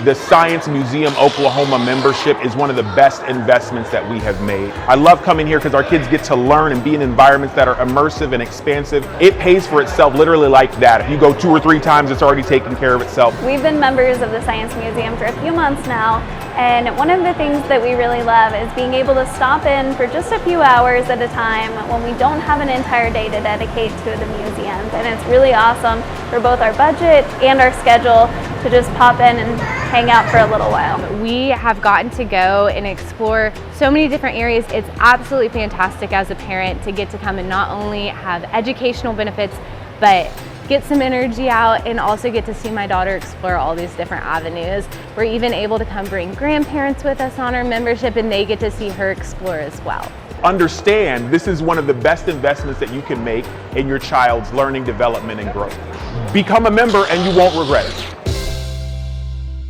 The Science Museum Oklahoma membership is one of the best investments that we have made. I love coming here because our kids get to learn and be in environments that are immersive and expansive. It pays for itself literally like that. If you go 2 or 3 times, it's already taken care of itself. We've been members of the Science Museum for a few months now, and one of the things that we really love is being able to stop in for just a few hours at a time when we don't have an entire day to dedicate to the museum. And it's really awesome for both our budget and our schedule to just pop in and hang out for a little while. We have gotten to go and explore so many different areas. It's absolutely fantastic as a parent to get to come and not only have educational benefits, but get some energy out and also get to see my daughter explore all these different avenues. We're even able to come bring grandparents with us on our membership, and they get to see her explore as well. Understand, this is one of the best investments that you can make in your child's learning, development, and growth. Become a member and you won't regret it.